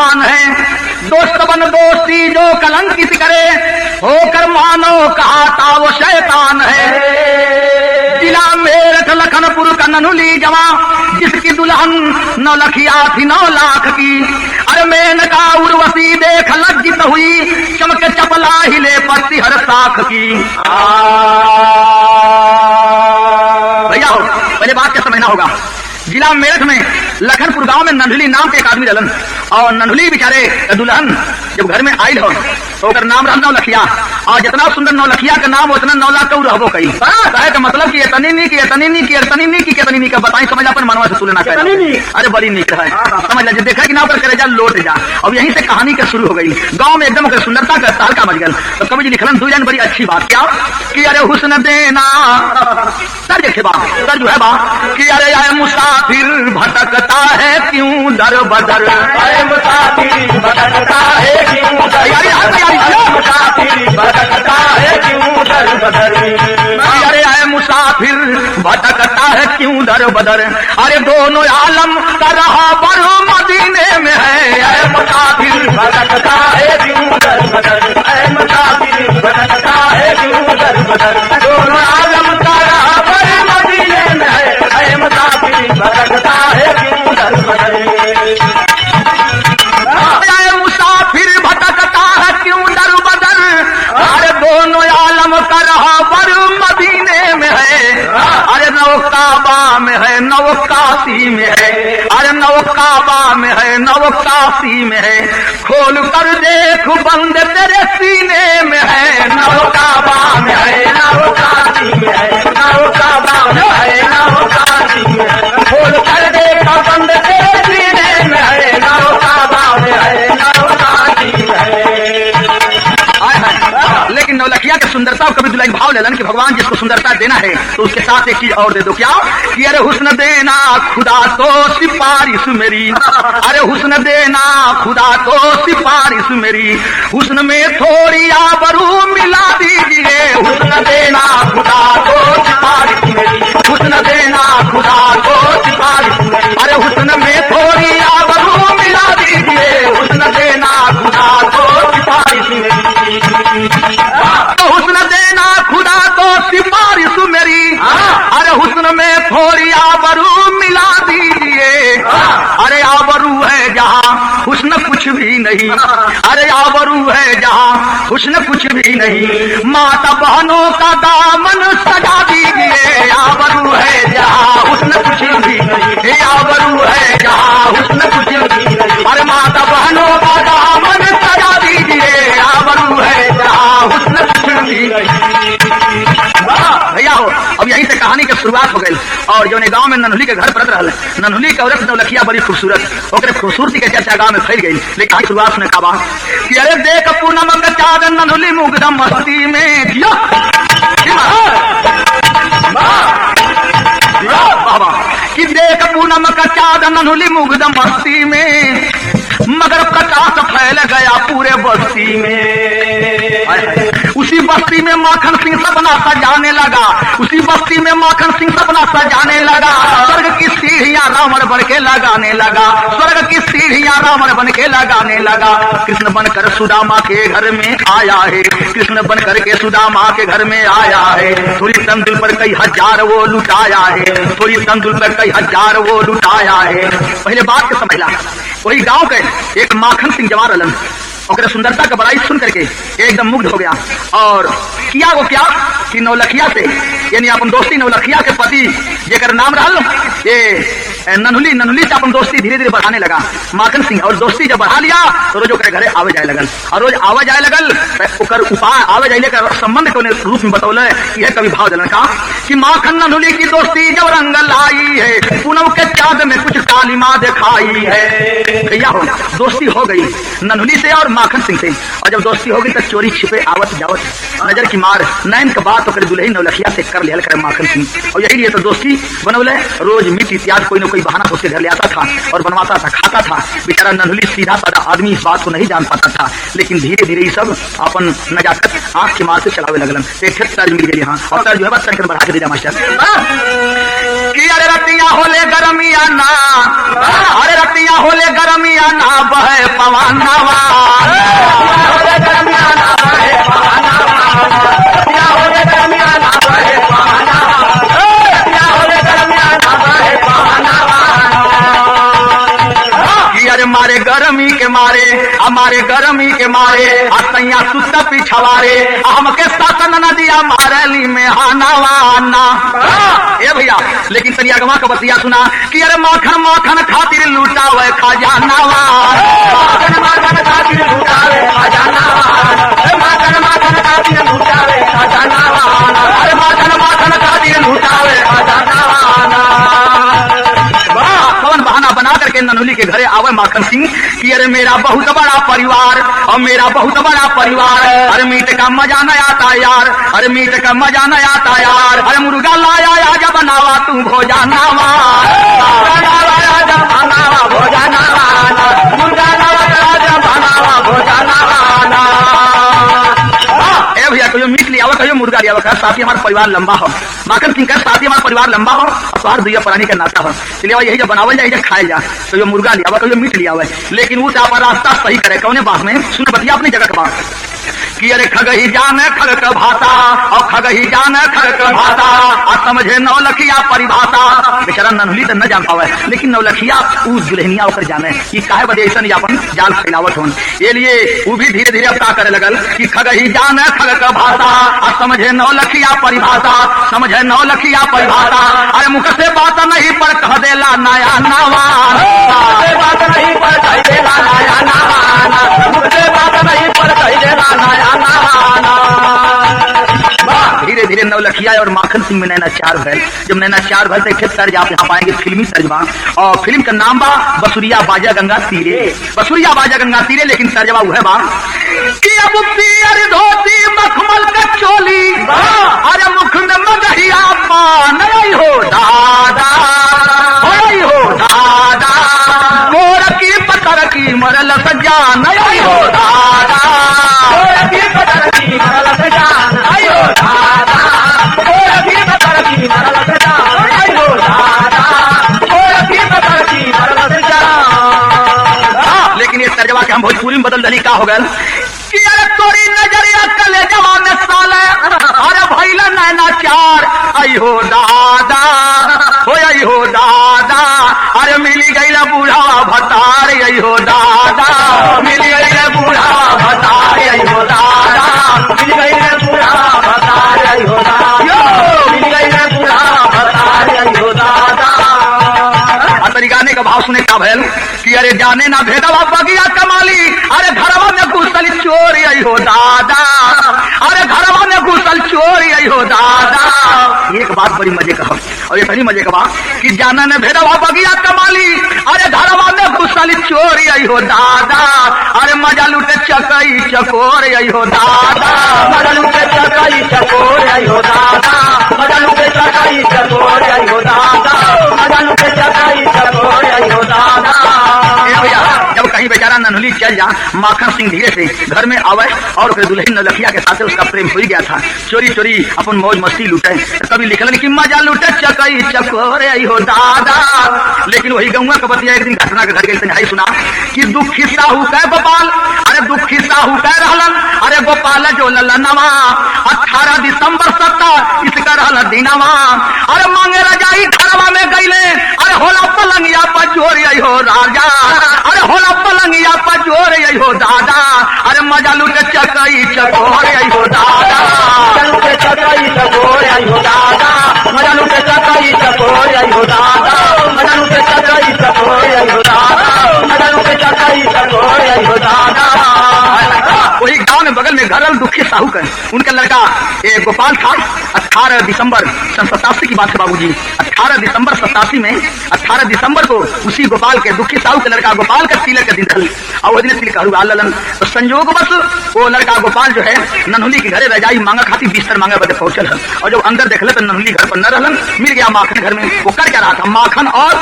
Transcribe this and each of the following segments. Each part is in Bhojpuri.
शैतान है। दोस्त बन दोस्ती जो कलंकित करे, होकर मानो कहता वो शैतान है। जिला मेरठ लखनपुर का नन्हुली जवां, जिसकी दुल्हन 9 लखिया थी 9 लाख की। अरे मेनका उर्वशी देख लज्जित हुई, चमके चपला हिले पड़ती हर साख की। भैया हो, पहले बात क्या समझना होगा। जिला मेरठ में लखनपुर गांव में नन्हुली नाम के एक आदमी रहलन, और नन्हुली बेचारे दुल्हन जब घर में आई हो तो ओकर नाम रहा 9 लखिया, और जितना सुंदर 9 लखिया का नाम उतना 9 लाख का रहबो कई। कहे का मतलब कि इतनी नहीं की इतनी नहीं की इतनी नहीं की कितनी नहीं का बताई, समझ अपन मनवा से तुलना कर। अरे बड़ी नीक है, समझ ला देखा कि ना पर करे जा लौट जा। अब यहीं से कहानी का शुरू हो गई। गांव में एकदम सुंदरता का तारका मच गया। तो कवि जी लिखलन 2 जन बड़ी अच्छी बात क्या कि अरे हुस्न देना सर देखे बात सर जो है बात कि अरे आए मुसाफिर भटकता है क्यों दर बदर, मुसाफिर भटकता है क्यों मुसाफिर भटकता है क्यों दर बदर। अरे आए मुसाफिर भटकता है क्यों दर बदर, अरे दोनों आलम का रहा बर मदीने में है। अरे मुसाफिर भटकता है क्यों दर बदर, अरे मुसाफिर भटकता है क्यों दर बदर, दोनों आलम का रहा बर मदीने में है। अरे मुसाफिर भटकता है क्यों दर बदर, मुसाफिर भटकता है क्यों दर बदर, अरे दोनों आलम का रहा बर मदीने में है। अरे नौ काबा में है नौ काशी में है, अरे नौ काबा में है नौ काशी में है, खोल कर देख बंद तेरे सीने में है। नौ काबा में है नौ काशी में है, नौ काबा में है नौ काशी में है, खोल कर देख बंद तेरे सीने में है। नौ काबा में है नौ काशी में है। लेकिन नौलखिया की सुंदरता कभी दुल्हन भाव लेलन कि भगवान जिसको सुंदरता देना है तो उसके साथ एक चीज और दे दो। क्या कि अरे हुस्न देना खुदा तो सिफारिश मेरी, अरे हुस्न देना खुदा तो सिफारिश मेरी, हुस्न में थोड़ी आबरू मिला दीजिए। हुस्न देना खुदा तो सिफारिश मेरी, हुस्न देना खुदा तो सिफारिश मेरी, अरे हुस्न में थोड़ी आबरू मिला दीजिए। हुस्न देना खुदा तो सिफारिश मेरी, हुस्न देना खुदा तो सिफारिश मेरी, अरे हुस्न में थोड़ी आबरू मिला दीजिए। अरे आबरू है जहाँ हुस्न कुछ भी नहीं, अरे आबरू है जहाँ हुस्न कुछ भी नहीं, माता बहनों का दामन सजा दीजिए। आबरू है जहाँ हुस्न कुछ भी नहीं, आबरू है जहाँ हुस्न कुछ भी नहीं, अरे माता बहनों का दामन सजा दीजिए। आबरू है जहाँ हुस्न कुछ भी नहीं। भैया हो, अब यहीं से कहानी की शुरुआत हो गई। और जो गांव में नन्हुली के घर पड़त रहा, नन्हुली के औरत नौलखिया बड़ी खूबसूरत, ओकरे खूबसूरती के चर्चा गांव में फैल गई। लेकिन शुरुआत ने कहा कि अरे देख पूनम का चाँद नन्हुली मुग्धम मस्ती में दिया। कि देख पूनम का चाँद नन्हुली मुग्धम मस्ती में, मगर प्रकाश फैल गया पूरे बस्ती में। उसी बस्ती में माखन सिंह सपना सजाने लगा, उसी बस्ती में माखन सिंह सपना सजाने लगा। स्वर्ग की सीढ़ियां रावण बन के लगाने लगा, स्वर्ग की सीढ़ियां रावण बन के लगाने लगा। कृष्ण बनकर सुदामा के घर में आया है, कृष्ण बनकर के सुदामा के घर में आया है। थोड़ी तंदुल पर कई हजार वो लुटाया है, थोड़ी तंदुल पर कई हजार वो लुटाया है। पहले बात के समझ ला, वही गांव के एक माखन सिंह जवान रहलन, और सुंदरता का बड़ाई सुन करके एकदम मुग्ध हो गया। और किया वो क्या कि नौलखिया से, यानी अपन दोस्ती नौलखिया के पति जेकर नाम रहल ये नन्हुली, नन्हुली से अपन दोस्ती धीरे धीरे बढ़ाने लगा माखन सिंह। और दोस्ती जब बढ़ा लिया तो रोज ओकरे घरे आवे जाए लगल, और रोज आवे जाए लगल ओकर उपाय आवे जाए का संबंध के रूप में बतौल। यह कवि भाव दिलन का कि माखन नन्हुली की दोस्ती जब रंग लाई है, पूनम के चाँद में कुछ कालिमा दिखाई है। भैया हो, दोस्ती हो गई नन्हुली से और माखन सिंह से, और जब दोस्ती हो गई तो चोरी छिपे आवत जावत नजर की मार नैन के बात दुल्ही नौलखिया से कर लिया करे माखन सिंह। और यही लिए तो दोस्ती बनौले, रोज मीट इत्यादि कोई न कोई बहाना उसके घर ले आता था और बनवाता था, खाता था। बेचारा नन्हुली सीधा साधा आदमी इस बात को नहीं जान पाता था, लेकिन धीरे धीरे ये सब अपन नजाकत आंख के मार से चलावे लगलन। तर्ज मिल गई यहाँ, और तर्ज जो है बस तनिक बढ़ा के दे मास्टर कि अरे रतिया होले गरमिया ना, अरे रतिया होले गरमिया ना बहे पवनवा, होले गरमिया ना बहे पवनवा, रतिया होले गरमिया ना बहे पवनवा, रतिया होले गरमिया ना बहे पवनवा। कि अरे मारे गरमी के मारे, हमारे गरमी के मारे असैया सुत पिछवारे, हमके सासन नदिया मारली में हानावाना। ए भैया, लेकिन तनिया गवा का बतिया सुना कि अरे माखन माखन खातिर लूटावे खजानावा, माखन माखन खातिर लूटावे खजानावा, माखन माखन खातिर लूटावे खजानावा, अरे माखन माखन खातिर लूटावे खजानावा। कौन बहाना बना करके नन्हुली के घरे आवे माखन सिंह कि अरे मेरा बहुत बड़ा परिवार और मेरा बहुत बड़ा परिवार, अरे मीट का मजा न आता यार, अरे मीट का मजा न आता यार, अरे मुर्गा लाया आजा बनावा तू भोजनावा, लाया जा बनावा भोजनावा, मुर्गा लाया जा बनावा भोजनावा। ए भैया कहियो मीट लिया कहियो मुर्गा लिया, साथ ही हमारा परिवार लंबा हो, माखन सिंह का साथ ही हमारा परिवार लंबा हो, और दुनिया पुरानी का नाता हो, चलिए यही जब बनावल जाए खाए जा, कहियो मुर्गा लिया कहियो मीट लिया, लेकिन वो आप रास्ता सही करे कौने बात में सुन बतिया अपनी जगह का बात कि अरे खगही जाने खग का भाषा और खगही जाने खग का भाषा और समझे नौलखिया परिभाषा। बेचारा नन्हुली तो न जान पावे, लेकिन नौलखिया उस दुल्हनिया होकर जाने कि काहे बदे ऐसा अपन जाल फैलावट होन, ये लिए वो भी धीरे धीरे अब का करे लगल कि खगही जाने खग का भाषा और समझे नौलखिया परिभाषा, समझे नौलखिया परिभाषा। अरे मुख से बात नहीं पर कह देला नया नावा, बात नहीं पर कह देला नया नावा, मुख से बात नहीं पर कह देला नया। धीरे धीरे नवलखिया और माखन सिंह में नैना चार भैल, जब नैना चार भैल तो तर्ज आप यहाँ पाएंगे फिल्मी तर्जमा, और फिल्म का नाम बा बसुरिया बाजा गंगा तीरे, बसुरिया बाजा गंगा तीरे, लेकिन तर्जमा वो है बा कि अब पियर धोती मखमल का चोली, अरे मुख में मगहिया पान हो दादा, हो दादा, गोर की पतर की मरल सजा नहीं हो दादा, गोर की पतर की मरल सजा नहीं हो दादा, गोर की पतर की मरल सजा नहीं हो दादा, गोर की पतर की मरल सजा। लेकिन ये तर्जमा के हम भोजपुरी में बदल दली का हो गया कि अरे तोरी नजरिया कले जवान साले, अरे भैला नैना चार आई हो दादा, हो आई हो दादा, अरे मिली गई बूढ़ावा भतार आई हो दादा, मिली गई बूढ़ावा भतार आई हो दादा, मिली गई बूढ़ावा भतार आई हो दादा, मिली गई बूढ़ावा भतार आई हो दादा। गाने का भाव सुने का भैल कि अरे जाने ना भेदवा बगिया कमाली, अरे घरवा में घुसल चोर आई हो दादा, अरे घरवा में घुसल चोर आई हो दादा। एक बात बड़ी मजे का और ये बड़ी मजे का बात कि जाना ने भेदवा बगिया कमाली, अरे घरवा में घुसल चोर आई हो दादा, अरे मजा लूटे चकई चकोर आई हो दादा, मजा लूटे चकई चकोर आई हो दादा, मजा लूटे चकई चकोर आई हो दादा, मजा लूटे चकई चकोर आई हो दादा। जब कहीं बेचारा नन्हुली चल जा, माखन सिंह धीरे से घर में आवे और दुल्हन नौलखिया के साथ उसका प्रेम हो गया था, चोरी चोरी अपन मौज मस्ती लूटे, कभी लिखलन कि मजा लूटे चकई चकोर आई हो दादा। लेकिन वही गौवा का बतिया एक दिन घटना के घर गई तनिहाई सुना कि दुखी साहू कह गोपाल, अरे दुखी साहू कह रहलन, अरे गोपाल जो ललनवा 18 दिसंबर 17 इसका रहल दिनवा, अरे मांगे रजाई घरवा में गईले, अरे होला पलंगिया पर चोर आई हो राजा, अरे होला पलंगिया पर चोर आई हो दादा, अरे मजा लूटे चकई चकोर आई हो दादा, मजा लूटे चकई चकोर आई हो दादा, मजा लूटे चकई चकोर आई हो दादा, मजा लूटे चकई चकोर आई हो दादा, मजा लूटे चकई चकोर आई हो दादा। वही गांव में बगल में घरल दुखी साहू का उनका लड़का गोपाल था। 18 दिसंबर सन 87 की बात है बाबूजी। 18 दिसंबर 87 में 18 दिसंबर को उसी गोपाल के दुखी साहू के लड़का गोपाल का तिलक का दिन था और दिन तिलक ललन। तो संयोगवश वो लड़का गोपाल जो है नन्हुली के घरे रजाई मांगा खाती बिस्तर मांगे बदे पहुंचल है और जब अंदर देखल तो नन्हुली घर पर न रहलन। मिल गया माखन घर में। वो कर क्या रहा था, माखन और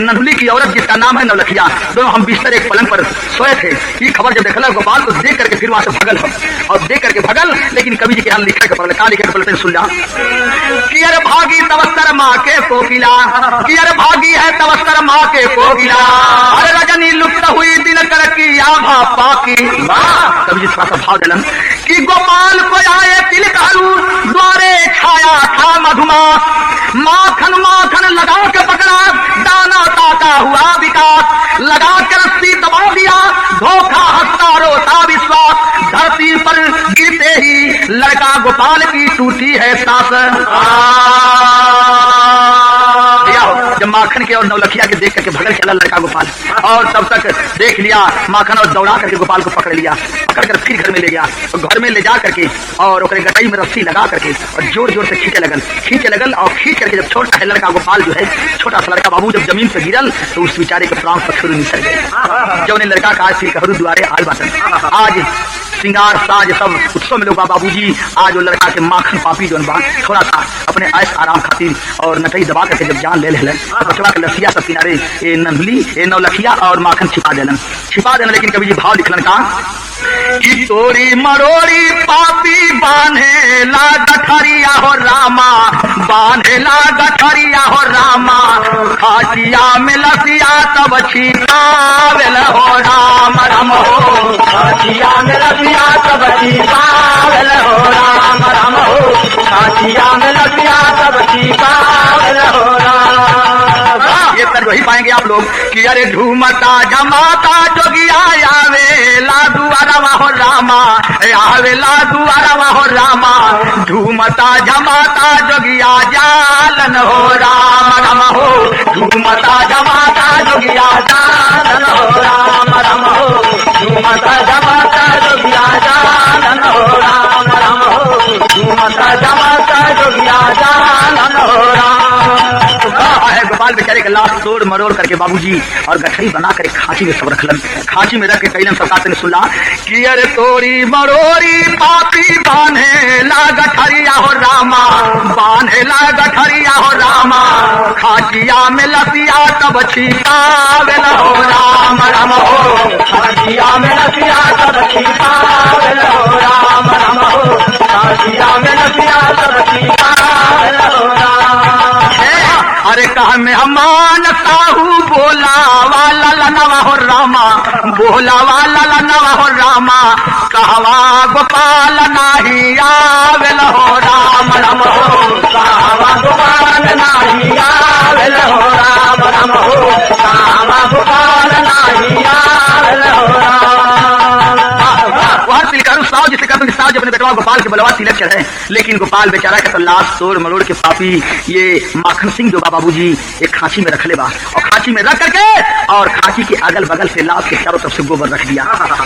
नन्हुली की औरत जिसका नाम है नौलखिया, दोनों हम बिस्तर एक पलंग पर सोए थे। ये खबर जब देखला गोपाल को देख करके फिर वहां से भगल और देख करके भगल। लेकिन कवि जी के यहाँ लिखा के पढ़ल का लिखे पढ़ते सुन जा कि अरे भागी तवस्तर माँ के कोकिला, कि अरे भागी है तवस्तर माँ के कोकिला, अरे रजनी लुप्त हुई दिन करकी आभा पाकी। कवि जी थोड़ा सा भाव दिलन कि गोपाल को आए तिलक द्वारे छाया था मधुमास, माखन माखन लगा के पकड़ा दाना ताका हुआ विकास, लगा के रस्सी दबा दिया धोखा हंसता रोता विश्वास, धरती पर गिरते ही लड़का गोपाल की टूटी है सांस। जब माखन के और नौलखिया के देख करके भगल चला लड़का गोपाल और तब तक देख लिया माखन और दौड़ा करके गोपाल को पकड़ लिया, पकड़ कर फिर घर में ले गया और घर में ले जा करके और गटाई में रस्सी लगा करके और जोर जोर से खींचे लगल और खींच करके जब छोटा है लड़का गोपाल जो है छोटा सा लड़का बाबू जब जमीन पे गिरल तो उस बेचारे के प्राण पक्षुर निसर गए। जब उन्हें लड़का का आज तिलक द्वारे आल बाटन आज श्रृंगार साज सब उत्सव में लोग बाबूजी आज वो लड़का के माखन पापी जो थोड़ा सा अपने ऐश आराम खातिर और नटई दबा करके जब जान ले लेलन बचवा के लसिया सब किनारे ए नन्हुली ए नौलखिया और माखन छिपा देलन। लेकिन कभी जी भाव लिखलन का कि तोरी मरोड़ी पापी बांधे ला गठरिया हो रामा, बांधे ला गठरिया हो रामा, खाटिया में लसिया तब छिपावेल हो राम राम हो, खाटिया में लसिया तब छिपावेल हो राम राम हो, खाटिया में लसिया तब छिपावेल हो राम। ये तर वही पाएंगे आप लोग कि अरे झूमता जमाता जोगिया आवे लादू अरवा हो रामा, आवे लादू अरवा हो रामा, झूमता जमाता जोगिया जालन हो राम राम हो, झूमता जमाता जोगिया जालन हो राम राम हो, झूमता जमाता जोगिया जालन हो राम राम हो, झूमता जमाता जोगिया जालन हो राम। गोपाल बेचारे का लाश तोड़ मरोड़ करके बाबूजी और गठरी बना कर खांची में सब रखलन। खांची में रख के कैलन सरकार ने सुना कि अरे तोरी मरोड़ी पापी बांधे ला गठरिया हो रामा, बांधे ला गठरिया हो रामा, खांचिया में लसिया तब छिपावेल हो राम राम हो, खांचिया में लसिया तब छिपावेल हो राम राम हो, खांचिया में लसिया तब छिपावेल हो राम। अरे कहा मेहमान साहू बोला वाला लनवा हो रामा, बोला वाला लनवा हो रामा, कहवा गोपाल नाही आवेल हो राम राम हो, कहवा गोपाल नाही आवेल हो राम राम हो, कहवा गोपाल नाही आवेल हो राम। साहब जिसे कहते साहब अपने बेटवा गोपाल के बलवा तिलक चढ़े, लेकिन गोपाल बेचारा का तो लाश तोड़ मरोड़ के पापी ये माखन सिंह जो बाबूजी एक खांची में रख ले बा और खांची में रख करके और खांची के अगल बगल से लाश के चारों तरफ से गोबर रख दिया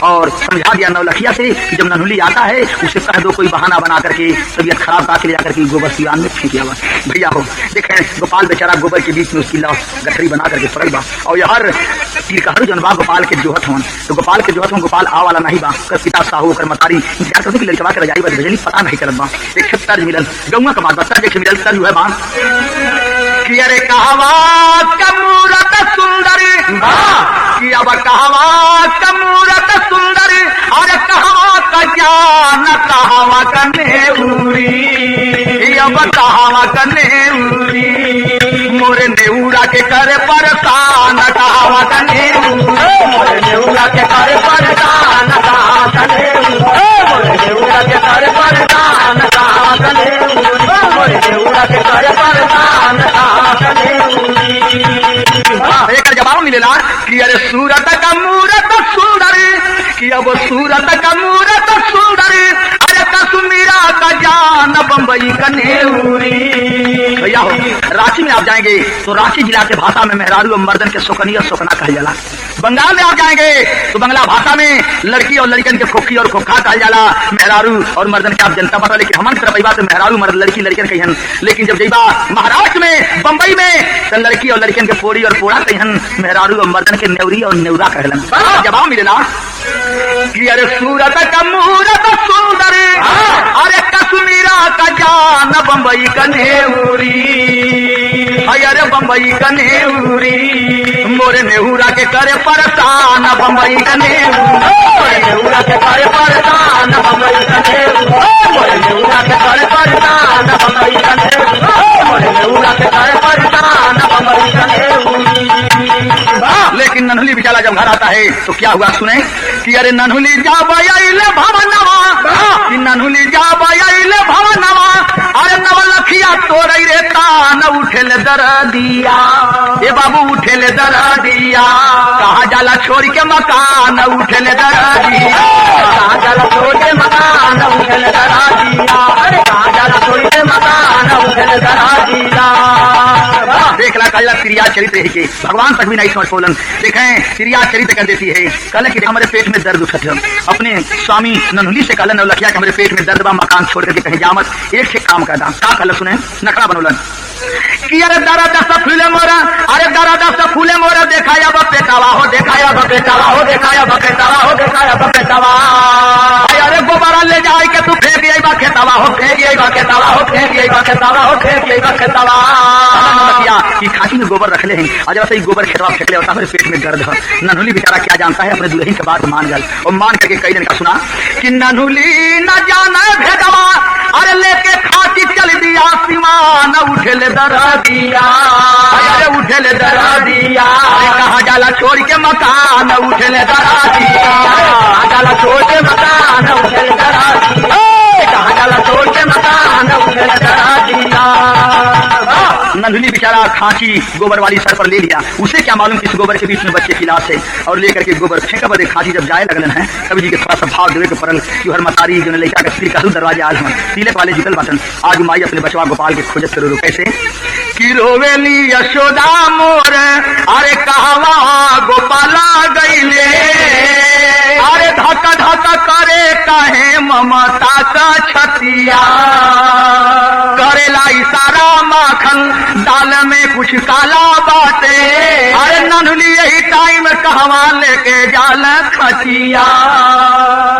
और समझा दिया नौलखिया से जब नन्हुली आता है उसे कह दो कोई बहाना बना करके तबियत खराब करके ले जाकर गोबर सिवान में फेंक दिया। भैया हो देखे गोपाल बेचारा गोबर के बीच में उसकी लाश गठरी बना करके पड़ल बा और यार तिलकहरू जन बा गोपाल के जोहत हवन तो गोपाल के जोहत में गोपाल आ वाला नहीं बा कर पिता साहू कर मतारी इंतजार करते कि लड़का के रजाई बस भेजली पता नहीं करत बा। एक छत्तर मिलल गौवा का बात बता देख मिलल सर जो है बा कि अरे कहवा कमूरत सुंदर कि अब कहवा कमूरत सुंदर अरे कहवा का ज्ञान कहवा कने उरी अब कहवा कने उरी मोरे नेउरा के करे परेशान कहवा कने मोरे नेउरा के करे परेशान कहवा कने मोरे नेउरा के करे परेशान कहवा कने मोरे नेउरा के करे परेशान कहवा कने एक जवाब मिलेला कि अरे सूरत का मूरत सुंदर कि अब सूरत का मूरत सुंदर अरे कश्मीरा का जान बम्बई का नेउरी। भैया हो रांची में आप जाएंगे तो रांची जिला के भाषा में मेहरारू और मर्दन के सोकनिया सोकना कहा जाला। बंगाल में आप जाएंगे तो बंगला भाषा में लड़की और लड़कन के खोखी और खोखा कहा जाला, मेहरारू और मर्दन के आप जनता पता, लेकिन हमारी तरफ बात मेहरारू मर्द लड़की लड़कन कहन। लेकिन जब जइबा महाराष्ट्र में बंबई में तो लड़की और लड़कन के पोरी और पोड़ा कहन, मेहरारू और मर्दन के नेवरी और नेवरा कहलन। जवाब मिलेला कि अरे सूरत का मूरत सुंदर, अरे कश्मीरा का जान बंबई का नेवरी, अरे बंबई का नेवरी, मोरे नेहुरा के करे परेशान बंबई का नेवरा, मोरे नेहुरा के करे परेशान बंबई का नेवरा, मोरे नेहुरा के करे परेशान बंबई का नेवरा, मोरे नेहुरा के करे परेशान बंबई का नेवरा। लेकिन नन्हुली बेचारा जब घर आता है तो क्या हुआ सुने कि अरे नन्हुली जा बयाइले भवनवा, कि नन्हुली जा बयाइले भवनवा, अरे नवलखिया तोरई रे तान उठेले दरदिया, ए बाबू उठेले दरदिया, कहा जाला छोड़ के मकान उठेले दरदिया, कहा जाला छोड़ के मकान उठेले दरदिया, कहा जाला छोड़ के मकान उठेले दरदिया। देखला कल क्रिया चरित्र है के भगवान तक भी नहीं समझ पोलन। देखें क्रिया चरित्र कर देती है। कल कि हमारे पेट में दर्द उठत है, अपने स्वामी नन्हुली से कहलन नवलखिया कि हमारे पेट में दर्द बा, मकान छोड़ करके कहीं जामत, एक से काम करदा का कल सुने नखरा बनोलन कि अरे दर्द से फूले मोरा, अरे दर्द से फूले मोरा, देखाया बपेटावा हो, देखाया बपेटावा हो, देखाया बपेटावा हो, देखाया बपेटावा, अरे गोबरा ले जाए के तू फेंक आइबा खेतावा हो, फेंक आइबा खेतावा हो, फेंक आइबा खेतावा हो, फेंक आइबा खेतावा। कि खांची में गोबर रख ले हैं और जब से गोबर खेतवा फेंक ले होता है पेट में दर्द है। नन्हुली बेचारा क्या जानता है, अपने दुल्हन के बात मान गल और मान करके कई दिन का सुना कि नन्हुली न जाना भेदवा, अरे लेके खांची चल दिया सीमान उठेले दरदिया, अरे उठेले दरदिया, कहा जाला छोड़ के मकान उठेले दरदिया, कहा जाला छोड़ के मकान उठेले दरदिया, कहा जाला छोड़ के मकान उठेले दरदिया। नन्हुली बेचारा खांची गोबर वाली सर पर ले लिया, उसे क्या मालूम कि इस गोबर के बीच में बच्चे की लाश है, और लेकर के गोबर फेंका बदे खांची जब जाए लगलन है कवि जी के थोड़ा सा भाव देवे के परल कि हर मतारी जो लेकर के स्त्री का दरवाजे आज हम तिलक वाले जुगल बटन आज माई अपने बचवा गोपाल के खोजत करो कैसे कि रोवेली यशोदा मोर, अरे कहवा गोपाला गईले, अरे धक्का धक्का करे कहे ममता का छतिया, करेला इशारा माखन दाल में कुछ काला बाटे, अरे नन्हुली यही टाइम कहवा लेके जाल खचिया।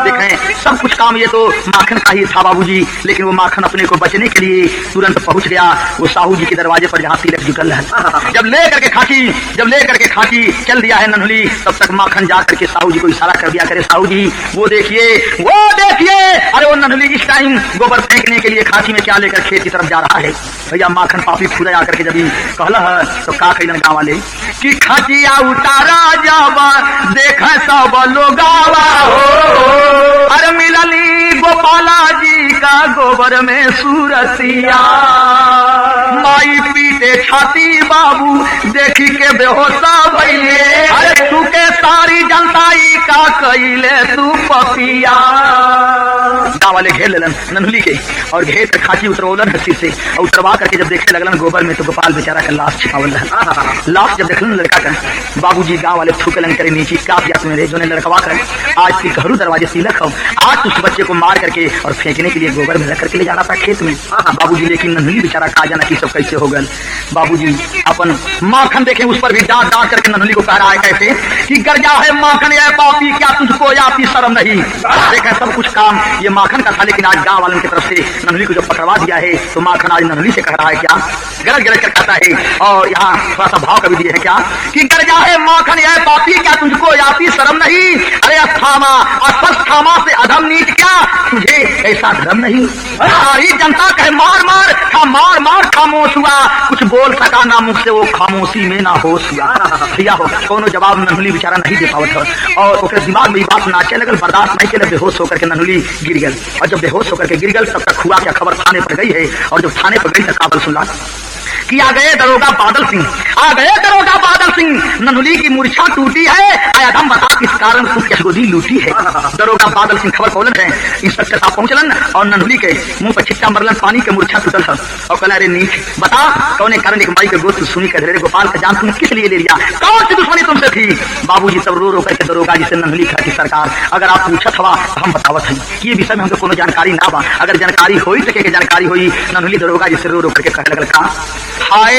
देखें सब कुछ काम ये तो माखन का ही था बाबूजी, लेकिन वो माखन अपने को बचने के लिए तुरंत पहुंच गया वो साहू जी के दरवाजे पर जहाँ तिलक जुटल है। जब ले करके खांची चल दिया है नन्हुली, तब तक माखन जा करके साहू जी को इशारा कर दिया करे साहू जी वो देखिए। अरे वो नन्हुली इस टाइम गोबर फेंकने के लिए खांची में क्या लेकर खेत की तरफ जा रहा है। भैया माखन पापी खुदा आकर के जब कहला है तो का कहलन गाँव वाले कि खचिया उतारा जावा देख सब लोगावा हो, अरे मिलनी गोपाला जी का गोबर में सूरतिया, माई पीटे छाती बाबू देखी के बेहोशा भइले, अरे तू के सारी जनताई का कइले तू पपिया। गाँव वाले घेर लेलन नन्हुली के और घेर कर खांची उतरवलन हस्ती से और उतरवा करके जब देखने लगलन गोबर में तो गोपाल बेचारा का लाश छिपावल रहा। लाश जब देखलन लड़का का बाबूजी गाँव वाले थूकलन करे नीचे का मेरे जो ने लड़कवा कर आज फिर घरू दरवाजे तिलक हो, आज उस बच्चे को मार करके और फेंकने के लिए गोबर में रख करके ले जाना था खेत में बाबूजी। लेकिन नन्हुली बेचारा खा जाना कि सब कैसे हो गल। बाबूजी अपन माखन देखे उस पर भी डांट डांट करके नन्हुली को कह रहा है कैसे कि गर्जा है माखन या पापी क्या तुझको आती शर्म नहीं। देखे सब कुछ काम ये माखन का था, लेकिन आज गाँव वालों की तरफ से नन्हुली को जब पकड़वा दिया है तो माखन आज नन्हुली से कह रहा है क्या गलत गलत कर कहता है। और यहाँ थोड़ा सा भाव कभी दिए है क्या कि गर्जा है माखन या पापी क्या तुझको आती शर्म नहीं, अरे अस्थामा से अधम नीच क्या तुझे ऐसा धर्म नहीं। सारी जनता कहे मार मार मार मार खामोश हुआ, कुछ बोल सका ना मुख से वो खामोशी में ना होश हुआ। भैया हो कोनो जवाब नन्हुली बेचारा नहीं दे पावत और ओकरे दिमाग में बात नाचे लगल, बर्दाश्त नहीं के बेहोश होकर के नन्हुली गिर गल। और जब बेहोश होकर के गिर गल तब तक हुआ क्या खबर थाने पर गई है और जब थाने पर गई तक काबल सुनला कि आ गए दरोगा बादल सिंह, आ गए दरोगा बादल सिंह, नन्हुली की मूर्छा टूटी है, आया दम बता किस कारण तू कैसगोदी लूटी है। दरोगा बादल सिंह खबर पौलन है, इंस्पेक्टर साहब पहुंचलन और नन्हुली के मुंह पर छिट्टा मरलन, पानी के मूर्छा टूटल है और कहला अरे नीच बता कौने कारण एक माई के गोश्त सुनी कर रे गोपाल का जान तुमने किस लिए ले लिया, कौन सी दुश्मनी तुमसे थी। बाबूजी सब रो रो करके दरोगा जी से नन्हुली कहा कि सरकार अगर आप पूछत हवा तो हम बतावत हैं कि ये विषय में हमको कोनो जानकारी ना बा, अगर जानकारी होई सके के जानकारी होई। नन्हुली दरोगा जी से रो रो करके कहने लगल का हाय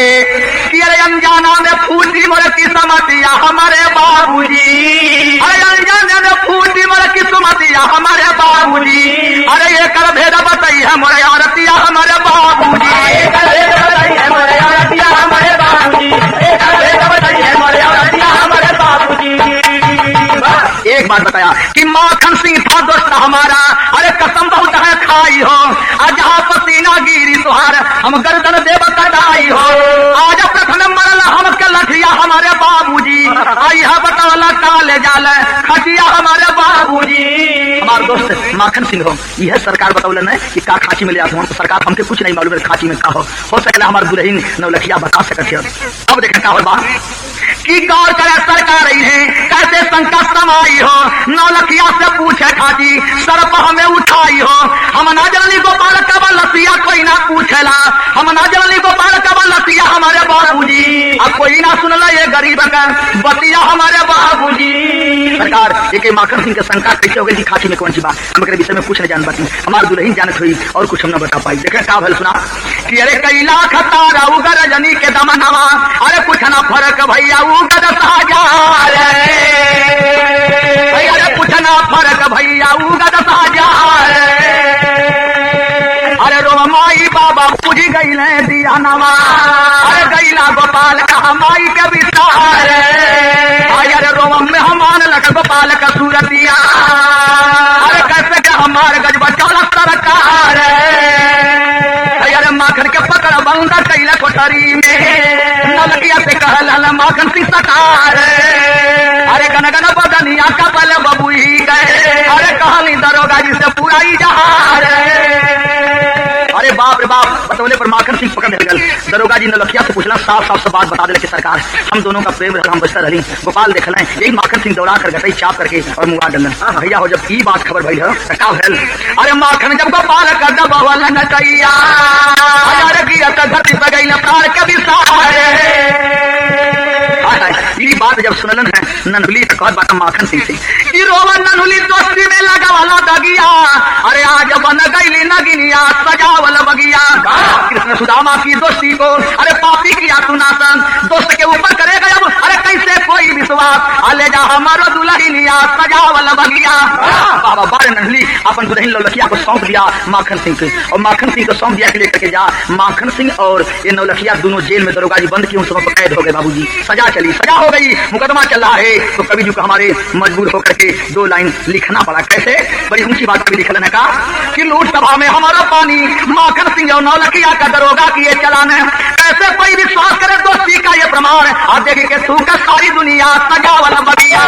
कि अरे अनजाना में फूटी मोर किस्मतिया हमारे बाबूजी, अरे अनजाना में फूटी मोर किस्मतिया हमारे बाबूजी, अरे ये कर भेद बताई है मोरे आरतिया हमारे बाबूजी, ये कर भेद बताई है मोरे आरतिया हमारे बाबूजी, ये कर भेद बताई है मोरे आरतिया हमारे बाबूजी। एक बात बताया कि माखन सिंह था दोस्त हमारा, अरे कसम बहुत है खाई हो, आज जहाँ पसीना गिरी तुहार हम गर्दन देव कटाई हो, आज प्रथम मरल हम के लठिया हमारे बाबूजी, आई है बतावला काले जाल खटिया हमारे बाबूजी। हमारे दोस्त माखन सिंह हो, यह सरकार बतौलन है कि का खाची में ले आते हम, तो सरकार हमके कुछ नहीं मालूम है खाची में का हो सकला हमारे दुल्हन नौलखिया बता सकते। अब देखें का हो कि गौर करे सरकार है कैसे संकट समाई हो, नौलखिया से पूछे खाची सरप हमें उठाई हो, हम ना जनली गोपाल कब लसिया कोई ना पूछेला, हम ना जनली गोपाल कब लसिया हमारे बाबूजी, अब कोई ना सुनला ये गरीब का बतिया हमारे बाबूजी। सरकार एक माखन सिंह के शंका कैसे हो गई खाची में कौन सी बात, हम विषय में कुछ नहीं जान पाती, हमारी दुल्हन जानत हुई और कुछ हम न बता पाई। देखे का भल सुना कि अरे कई लाख तारा उगर रजनी के दमनवा, अरे कुछ ना फर्क भैया उगर साजा रे, अरे कुछ ना फर्क भैया उगर साजा रे, अरे रो माई बाबा पूज गई दिया नवा, अरे गईला गोपाल का माई के विस्तार, अरे रोम में हमान लग गोपाल का सूरतिया, अरे कैसे के हमारे गजबा चल सरकार, अरे माखन के पकड़ बंदा कैला कोठरी में नलकिया से कहला माखन सिंह सरकार, अरे गन गन बदनिया का पल बबुई गए, अरे कहानी दरोगा जी से पुराई जहार। अरे बाप रे बाप बतौले पर माखन सिंह पकड़ गल, दरोगा जी नलखिया से पूछला साफ साफ से बात बता दे कि सरकार हम दोनों का प्रेम हम बचता रही, गोपाल देखल है यही माखन सिंह दौड़ा कर गटई चाप करके और मुंगा डलन। भैया हो जब ई बात खबर भइल है का भेल, अरे माखन जब गोपाल कर दबावल नचैया, अरे गिया त धरती पे गइल प्राण के विसार। ई बात जब सुनलन है नन्हुली से कहत बात माखन सिंह से कि रोवन नन्हुली दोस्ती में लगा वाला दगिया, अरे आज बन गईली नगिनिया सजावल बगिया, कृष्ण सुदामा की दोस्ती को अरे पापी किया सुनासन, दोस्त के ऊपर करेगा अब अरे कैसे कोई विश्वास, अले जा हमारो दुल्हनिया सजावल बगिया। बाबा बारे नन्हुली अपन दुल्हन नौलखिया को सौंप दिया माखन सिंह को, और माखन सिंह को सौंप दिया कि लेकर के जा। माखन सिंह और ये नौलखिया दोनों जेल में दरोगा जी बंद की उन समय पर कैद हो गए बाबूजी, सजा चली, सजा हो गई, मुकदमा चल रहा है। तो कवि जी को हमारे मजबूर होकर के दो लाइन लिखना पड़ा, कैसे बड़ी ऊंची बात कभी लिखल का कि लूट सभा में हमारा पानी माखन सिंह और नौलखिया का दरोगा की ये चलान है, कैसे कोई विश्वास करे दोस्ती का ये प्रमाण, आप देखे कि तू का सारी दुनिया सजावल बगिया।